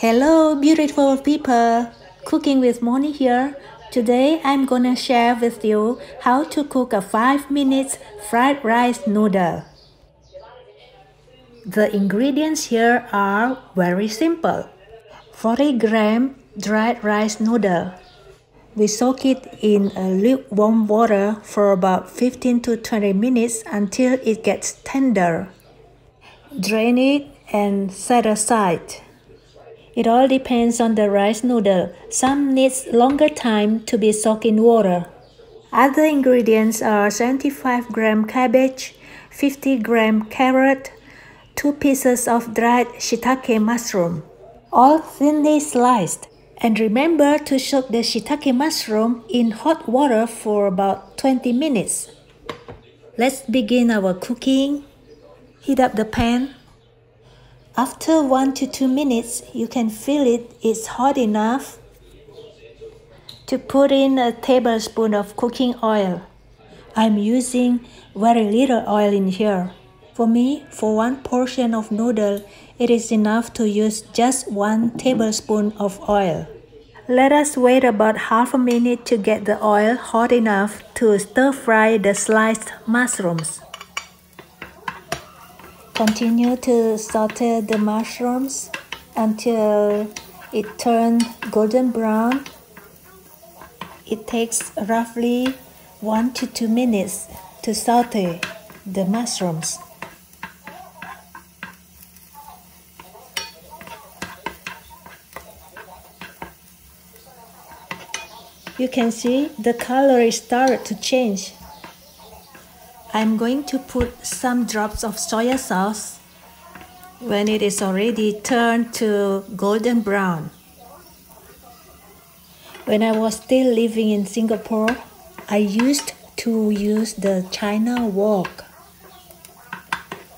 Hello beautiful people, Cooking with Moni here. Today I'm gonna share with you how to cook a 5-minute fried rice noodle. The ingredients here are very simple. 40 gram dried rice noodle. We soak it in a lukewarm water for about 15 to 20 minutes until it gets tender. Drain it and set aside. It all depends on the rice noodle. Some needs longer time to be soaked in water. Other ingredients are 75 gram cabbage, 50 gram carrot, 2 pieces of dried shiitake mushroom, all thinly sliced. And remember to soak the shiitake mushroom in hot water for about 20 minutes. Let's begin our cooking. Heat up the pan. After 1 to 2 minutes, you can feel it's hot enough to put in a tablespoon of cooking oil. I'm using very little oil in here. For me, for one portion of noodle, it is enough to use just 1 tablespoon of oil. Let us wait about half a minute to get the oil hot enough to stir fry the sliced mushrooms. Continue to saute the mushrooms until it turns golden brown. It takes roughly 1 to 2 minutes to saute the mushrooms. You can see the color is started to change. I'm going to put some drops of soya sauce when it is already turned to golden brown. When I was still living in Singapore, I used to use the China wok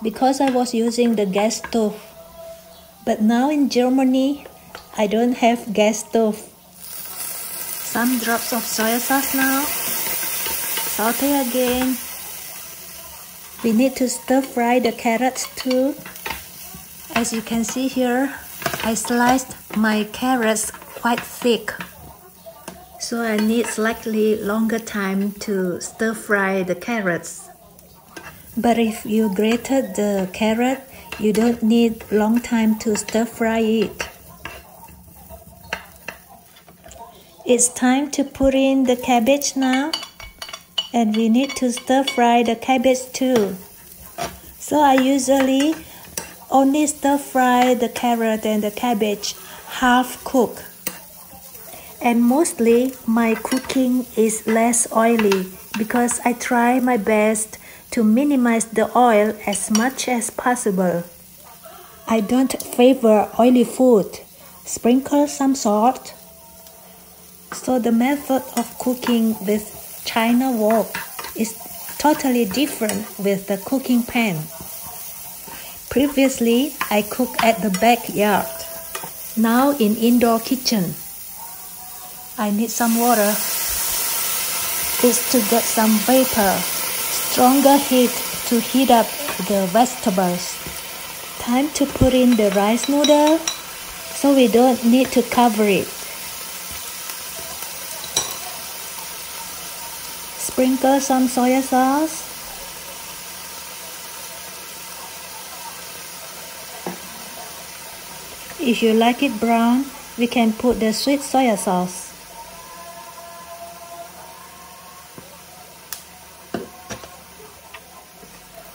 because I was using the gas stove. But now in Germany, I don't have gas stove. Some drops of soya sauce now. Saute again. We need to stir fry the carrots too. As you can see here, I sliced my carrots quite thick. So I need slightly longer time to stir fry the carrots. But if you grated the carrot, you don't need long time to stir fry it. It's time to put in the cabbage now. And we need to stir fry the cabbage too. So I usually only stir fry the carrot and the cabbage half cooked. And mostly my cooking is less oily because I try my best to minimize the oil as much as possible. I don't favor oily food. Sprinkle some salt. So the method of cooking with China wok is totally different with the cooking pan. Previously, I cooked at the backyard. Now in indoor kitchen. I need some water. It's to get some vapor. Stronger heat to heat up the vegetables. Time to put in the rice noodle so we don't need to cover it. Sprinkle some soya sauce. If you like it brown, we can put the sweet soya sauce.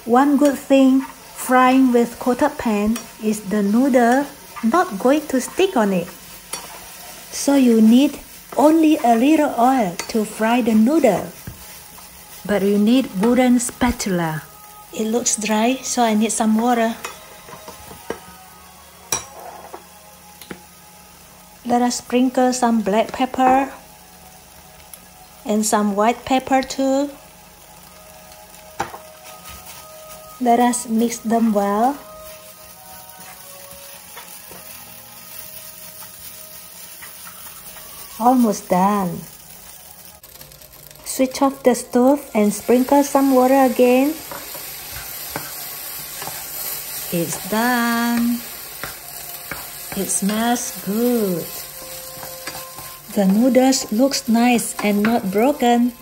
One good thing frying with coated pan is the noodle not going to stick on it. So you need only a little oil to fry the noodle. But you need wooden spatula. It looks dry, so I need some water. Let us sprinkle some black pepper and some white pepper too. Let us mix them well. Almost done. Switch off the stove and sprinkle some water again. It's done. It smells good. The noodles looks nice and not broken.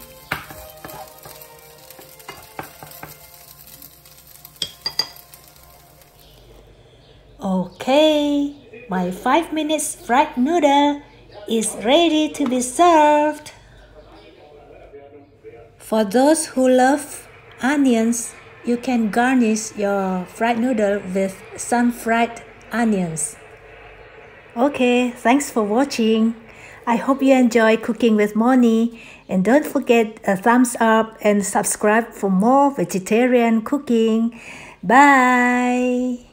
Okay, my 5 minutes fried noodle is ready to be served. For those who love onions, you can garnish your fried noodle with some fried onions. Okay, thanks for watching. I hope you enjoy cooking with Moni, and don't forget a thumbs up and subscribe for more vegetarian cooking. Bye!